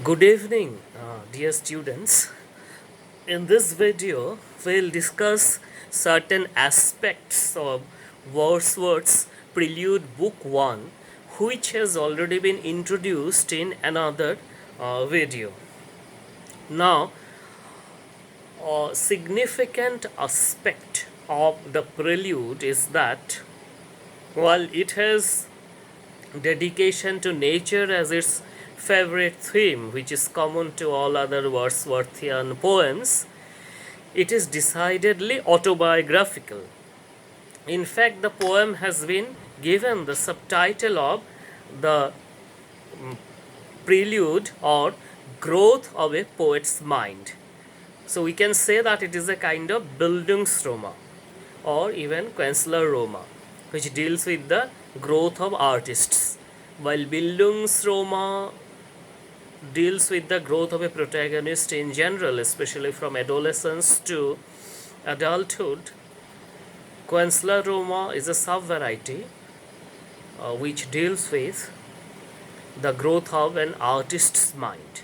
Good evening, dear students. In this video, we'll discuss certain aspects of Wordsworth's Prelude Book 1, which has already been introduced in another video. Now, a significant aspect of the Prelude is that while it has dedication to nature as its favorite theme, which is common to all other Wordsworthian poems, it is decidedly autobiographical. In fact, the poem has been given the subtitle of the Prelude or Growth of a Poet's Mind. So we can say that it is a kind of Bildungsroma or even Künstlerroma, which deals with the growth of artists, while Bildungsroma deals with the growth of a protagonist in general, especially from adolescence to adulthood. Künstlerroma is a sub-variety which deals with the growth of an artist's mind.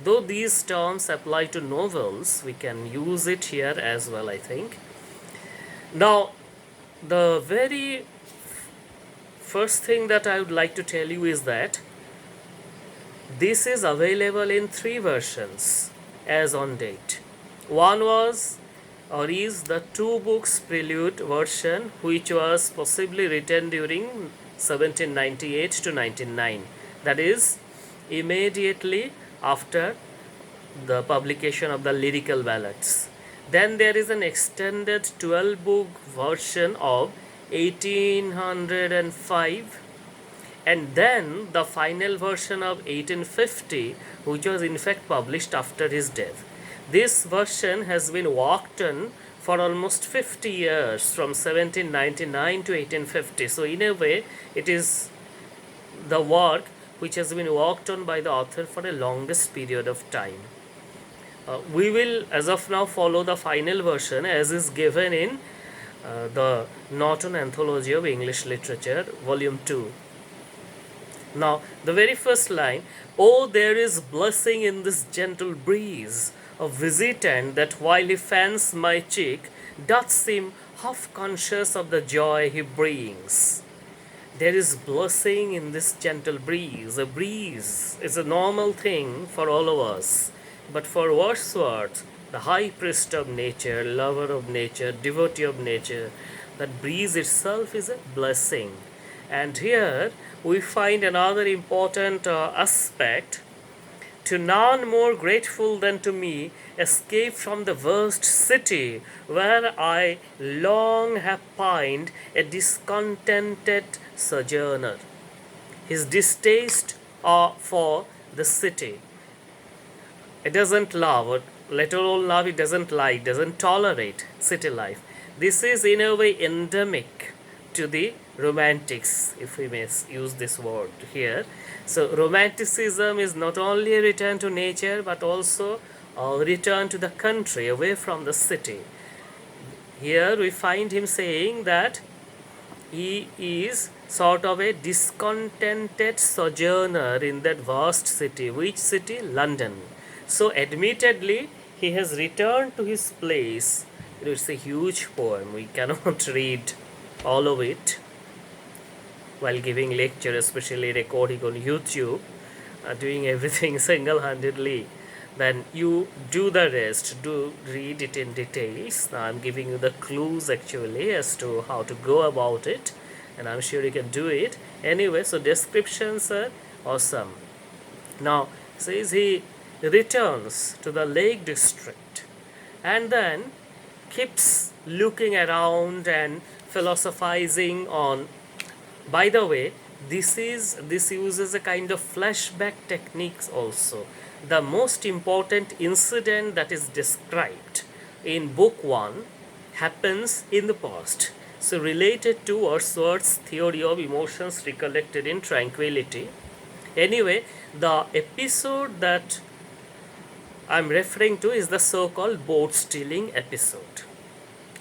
Though these terms apply to novels, we can use it here as well, I think. Now, the very first thing that I would like to tell you is that this is available in three versions as on date. One was or is the two books Prelude version, which was possibly written during 1798 to 99. That is, immediately after the publication of the lyrical ballads. Then there is an extended 12-book version of 1805, and then the final version of 1850, which was in fact published after his death. This version has been worked on for almost 50 years, from 1799 to 1850. So in a way, it is the work which has been worked on by the author for the longest period of time. We will, as of now, follow the final version as is given in the Norton Anthology of English Literature, Volume 2. Now, the very first line, "Oh, there is blessing in this gentle breeze, a visitant that while he fans my cheek, doth seem half conscious of the joy he brings." There is blessing in this gentle breeze. A breeze is a normal thing for all of us. But for Wordsworth, the high priest of nature, lover of nature, devotee of nature, that breeze itself is a blessing. And here we find another important aspect. "To none more grateful than to me, escape from the worst city, where I long have pined, a discontented sojourner." His distaste for the city. It doesn't love, or let alone love, it doesn't like, doesn't tolerate city life. This is in a way endemic to the romantics, if we may use this word here. So romanticism is not only a return to nature, but also a return to the country, away from the city. Here we find him saying that he is sort of a discontented sojourner in that vast city. Which city? London. So admittedly, he has returned to his place. It's a huge poem. We cannot read all of it while giving lecture, especially recording on YouTube, doing everything single-handedly. Then you do the rest, do read it in details. Now I'm giving you the clues actually as to how to go about it, and I'm sure you can do it. Anyway, so descriptions are awesome. Now, says he returns to the Lake District and then keeps looking around and philosophizing on. By the way, this uses a kind of flashback techniques also. The most important incident that is described in book 1 happens in the past. So related to Wordsworth's theory of emotions recollected in tranquility. Anyway, the episode that I'm referring to is the so-called boat stealing episode.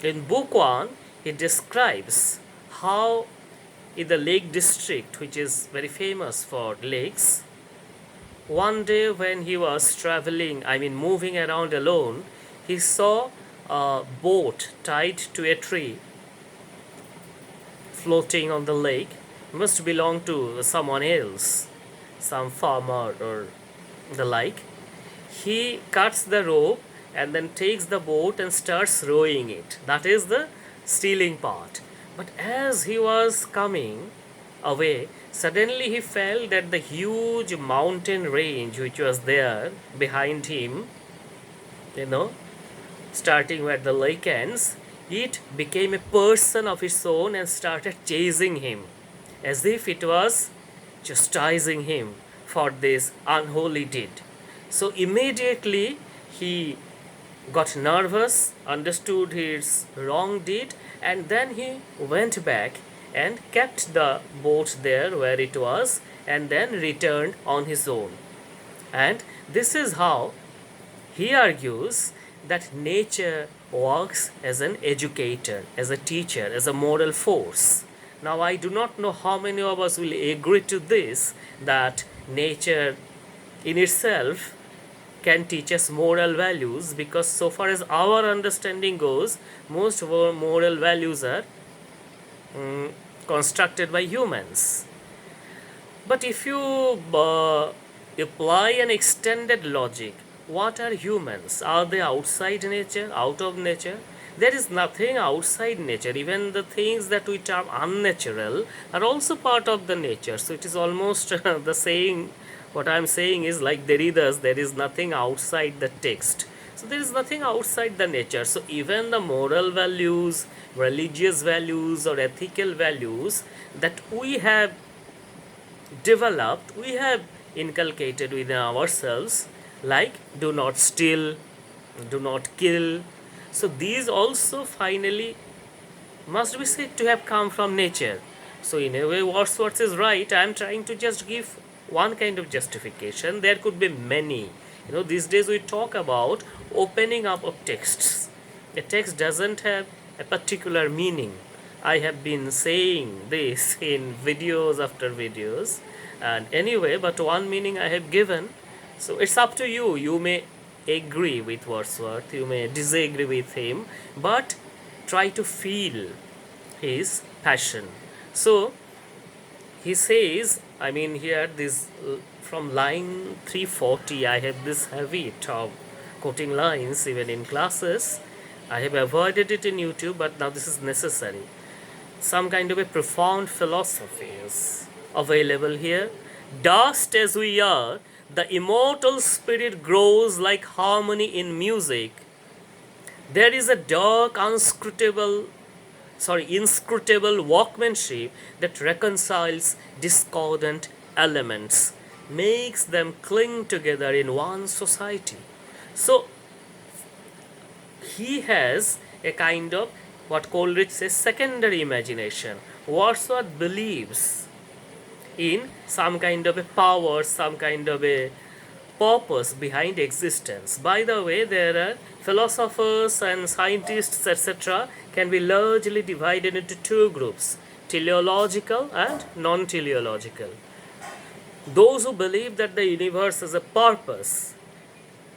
In book 1, he describes how in the Lake District, which is very famous for lakes, one day when he was traveling, I mean moving around alone, he saw a boat tied to a tree floating on the lake. Must belong to someone else, some farmer or the like. He cuts the rope and then takes the boat and starts rowing it. That is the stealing part. But as he was coming away, suddenly he felt that the huge mountain range which was there behind him, you know, starting where the lake ends, it became a person of its own and started chasing him as if it was chastising him for this unholy deed. So immediately he got nervous, understood his wrong deed, and then he went back and kept the boat there where it was and then returned on his own. And this is how he argues that nature works as an educator, as a teacher, as a moral force. Now, I do not know how many of us will agree to this, that nature in itself can teach us moral values, because so far as our understanding goes, most of our moral values are constructed by humans. But if you apply an extended logic, what are humans? Are they outside nature, out of nature? There is nothing outside nature. Even the things that we term unnatural are also part of the nature. So it is almost the saying, what I am saying is like Derrida's, there is nothing outside the text. So there is nothing outside the nature. So even the moral values, religious values, or ethical values that we have developed, we have inculcated within ourselves, like do not steal, do not kill. So these also finally must be said to have come from nature. So in a way, Wordsworth is right. I am trying to just give one kind of justification. There could be many. These days we talk about opening up of texts. A text doesn't have a particular meaning. I have been saying this in videos after videos. And anyway, but one meaning I have given. So it's up to you. You may agree with Wordsworth, you may disagree with him, but try to feel his passion. So he says, I mean, here this from line 340, I have this habit of quoting lines even in classes. I have avoided it in YouTube, but now this is necessary. Some kind of a profound philosophy is available here. Dust as we are, the immortal spirit grows like harmony in music. There is a dark, inscrutable workmanship that reconciles discordant elements, makes them cling together in one society. So he has a kind of what Coleridge says secondary imagination. Wordsworth believes in some kind of a power, some kind of a purpose behind existence. By the way, there are philosophers and scientists, etc., can be largely divided into two groups: teleological and non-teleological. Those who believe that the universe has a purpose,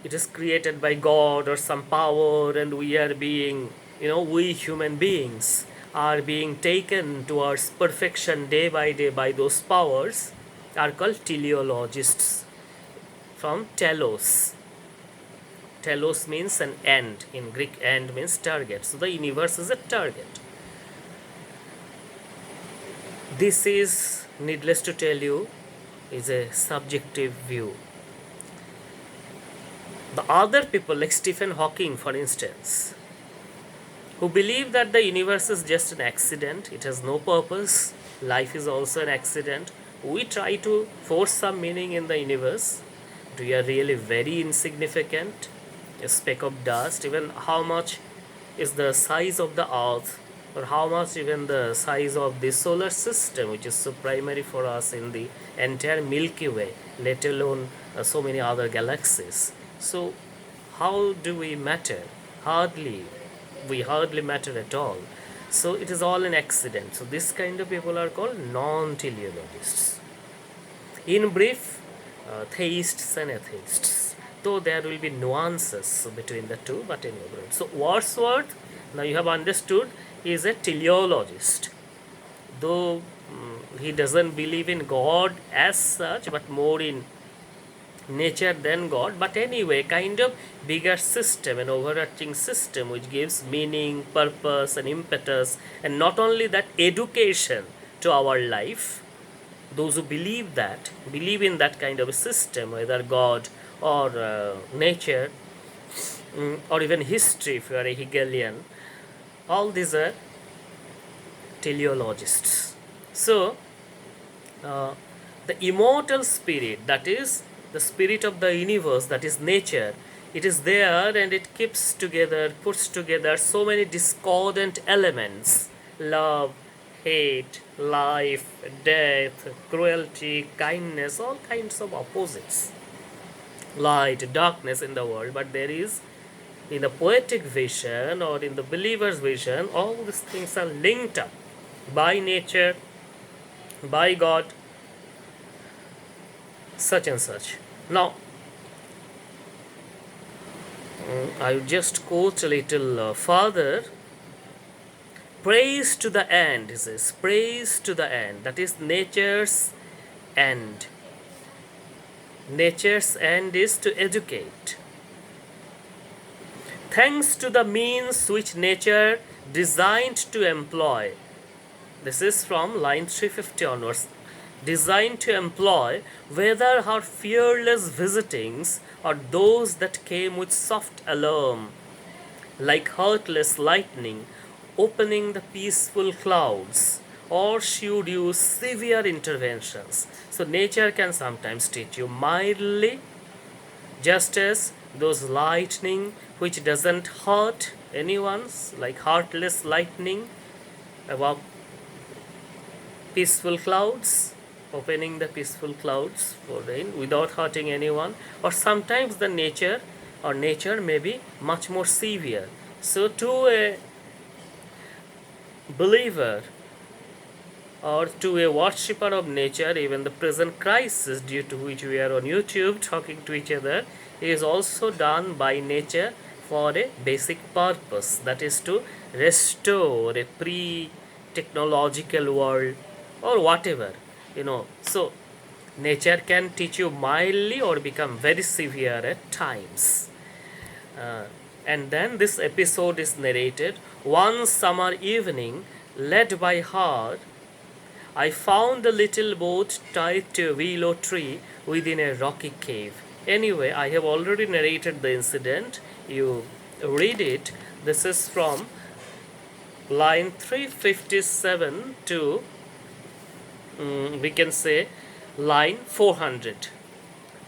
it is created by God or some power, and we are being, we human beings are being taken towards perfection day by day by those powers, are called teleologists, from telos. Telos means an end. In Greek, end means target. So the universe is a target. This is, needless to tell you, is a subjective view. The other people, like Stephen Hawking, for instance, who believe that the universe is just an accident, it has no purpose, life is also an accident. We try to force some meaning in the universe. We are really very insignificant, a speck of dust. Even how much is the size of the earth, or how much even the size of the solar system, which is so primary for us in the entire Milky Way, let alone so many other galaxies. So how do we matter? We hardly matter at all. So it is all an accident. So this kind of people are called non-teleologists. In brief, theists and atheists, though there will be nuances between the two, but anyway. So Wordsworth, now you have understood, is a teleologist, though he doesn't believe in God as such, but more in nature than God. But anyway, kind of bigger system, an overarching system which gives meaning, purpose, and impetus, and not only that, education to our life. Those who believe in that kind of a system, whether God or nature, or even history, if you are a Hegelian, all these are teleologists. So, the immortal spirit, that is the spirit of the universe, that is nature, it is there and it keeps together, puts together so many discordant elements: love, hate, life, death, cruelty, kindness, all kinds of opposites, light, darkness in the world. But there is, in the poetic vision or in the believer's vision, all these things are linked up by nature, by God, such and such. Now, I will just quote a little further. Praise to the end, he says. Praise to the end. That is nature's end. Nature's end is to educate. Thanks to the means which nature designed to employ. This is from line 350 onwards. Designed to employ, whether her fearless visitings or those that came with soft alarm, like heartless lightning, opening the peaceful clouds, or she would use severe interventions. So nature can sometimes teach you mildly, just as those lightning which doesn't hurt anyone's, like heartless lightning above peaceful clouds, opening the peaceful clouds for rain without hurting anyone. Or sometimes the nature may be much more severe. So to a believer or to a worshipper of nature, even the present crisis due to which we are on YouTube talking to each other is also done by nature for a basic purpose, that is to restore a pre-technological world or whatever, So nature can teach you mildly or become very severe at times. And then this episode is narrated. One summer evening, led by her, I found the little boat tied to a willow tree within a rocky cave. Anyway, I have already narrated the incident. You read it. This is from line 357 to, we can say, line 400.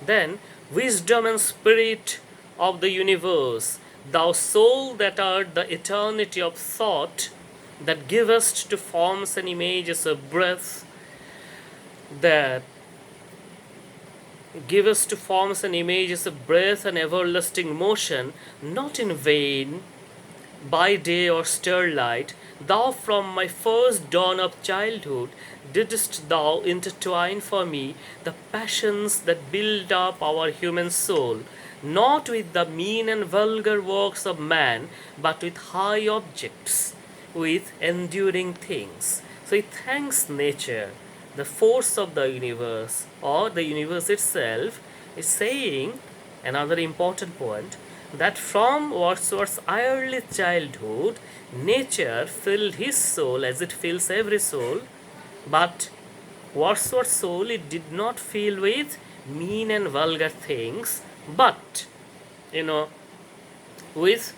Then, wisdom and spirit of the universe, thou soul that art the eternity of thought, that givest to forms and images of breath, that givest to forms and images of breath and everlasting motion, not in vain, by day or starlight, thou from my first dawn of childhood didst thou intertwine for me the passions that build up our human soul, not with the mean and vulgar works of man, but with high objects, with enduring things. So he thanks nature, the force of the universe, or the universe itself, is saying another important point, that from Wordsworth's early childhood, nature filled his soul as it fills every soul, but Wordsworth's soul, it did not fill with mean and vulgar things, but, with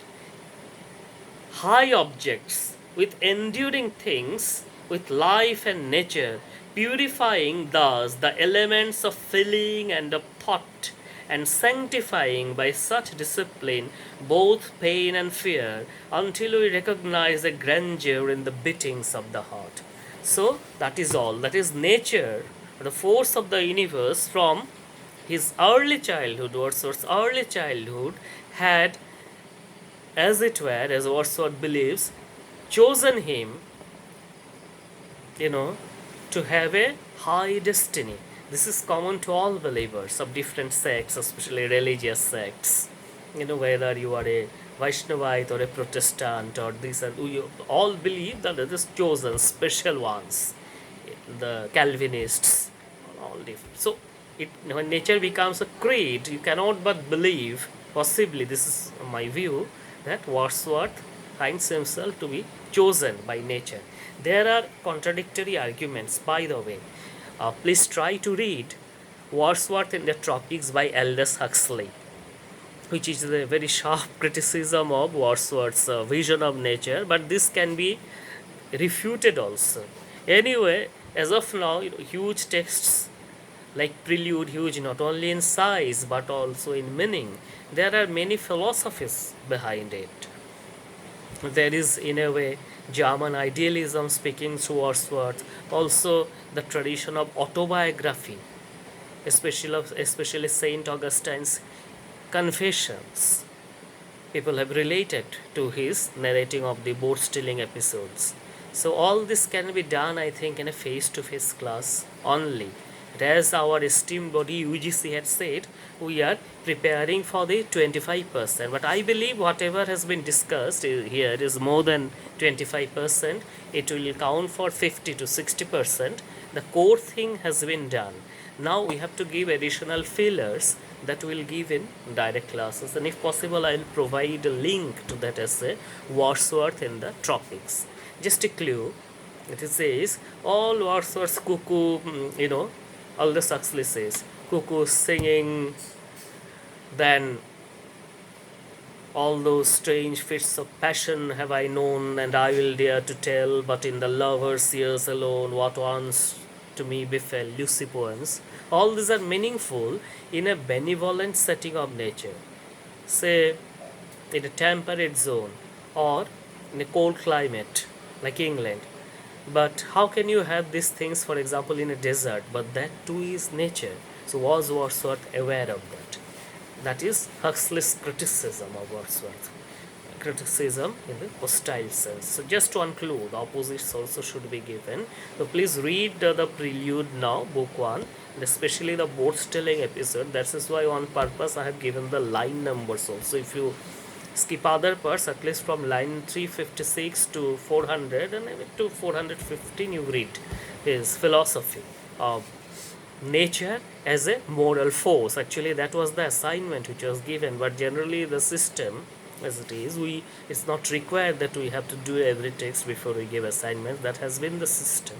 high objects, with enduring things, with life and nature, purifying thus the elements of feeling and of thought, and sanctifying by such discipline both pain and fear, until we recognize a grandeur in the beatings of the heart. So that is all. That is nature, the force of the universe from his early childhood. Wordsworth's early childhood had, as it were, as Wordsworth believes, chosen him, to have a high destiny. This is common to all believers of different sects, especially religious sects. Whether you are a Vaishnavite or a Protestant or this, and we all believe that it is chosen, special ones, the Calvinists, all different. So, when nature becomes a creed, you cannot but believe, possibly, this is my view, that Wordsworth finds himself to be chosen by nature. There are contradictory arguments, by the way. Please try to read Wordsworth in the Tropics by Aldous Huxley, which is a very sharp criticism of Wordsworth's vision of nature, but this can be refuted also. Anyway, as of now, huge texts like Prelude, huge not only in size but also in meaning. There are many philosophies behind it. There is, in a way, German idealism speaking through Wordsworth, also the tradition of autobiography, especially Saint Augustine's Confessions. People have related to his narrating of the boat stealing episodes. So all this can be done, I think, in a face-to-face class only. As our esteemed body UGC had said, we are preparing for the 25%. But I believe whatever has been discussed here is more than 25%. It will count for 50 to 60%. The core thing has been done. Now we have to give additional fillers that we'll give in direct classes, and if possible I'll provide a link to that essay, Wordsworth in the Tropics. Just a clue, it says all Wordsworth's cuckoo, Aldous Huxley says cuckoo singing, then all those strange fits of passion have I known, and I will dare to tell, but in the lover's ears alone what once to me befell. Lucy poems. All these are meaningful in a benevolent setting of nature, say in a temperate zone or in a cold climate like England. But how can you have these things, for example, in a desert? But that too is nature. So was Wordsworth aware of that? That is Huxley's criticism of Wordsworth. Criticism in the hostile sense. So just to conclude, opposites also should be given. So please read the Prelude now, book 1, and especially the boat stealing episode. That is why on purpose I have given the line numbers also. If you skip other parts, at least from line 356 to 400 and even to 415, you read his philosophy of nature as a moral force. Actually that was the assignment which was given, but generally the system as it is, it's not required that we have to do every text before we give assignments. That has been the system,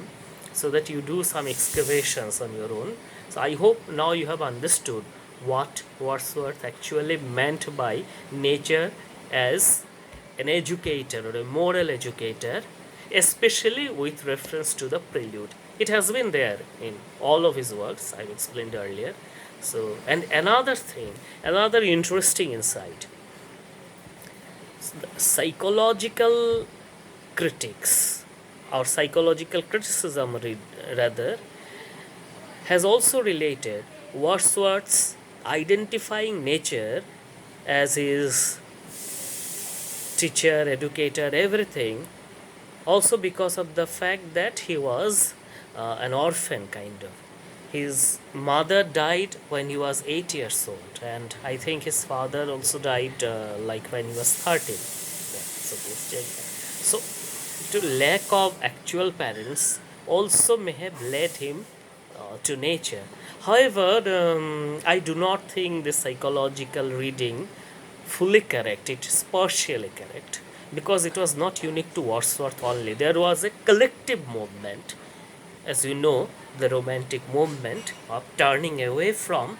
so that you do some excavations on your own. So I hope now you have understood what Wordsworth actually meant by nature as an educator or a moral educator, especially with reference to the Prelude. It has been there in all of his works, I've explained earlier. So, and another thing, another interesting insight, psychological critics or psychological criticism rather has also related Wordsworth's identifying nature as his teacher, educator, everything, also because of the fact that he was an orphan kind of. His mother died when he was 8 years old, and I think his father also died like when he was 13. Yeah, so please check that. So, to lack of actual parents also may have led him to nature. However, I do not think this psychological reading fully correct. It is partially correct because it was not unique to Wordsworth only. There was a collective movement, as you know, the Romantic movement of turning away from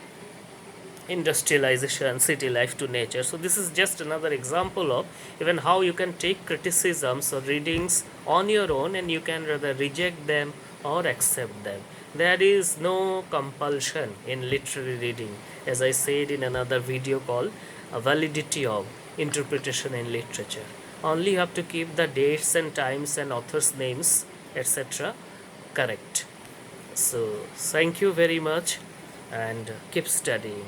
industrialization, city life to nature. So this is just another example of even how you can take criticisms or readings on your own, and you can rather reject them or accept them. There is no compulsion in literary reading, as I said in another video called A Validity of Interpretation in Literature. Only you have to keep the dates and times and authors' names, etc. correct. So thank you very much and keep studying.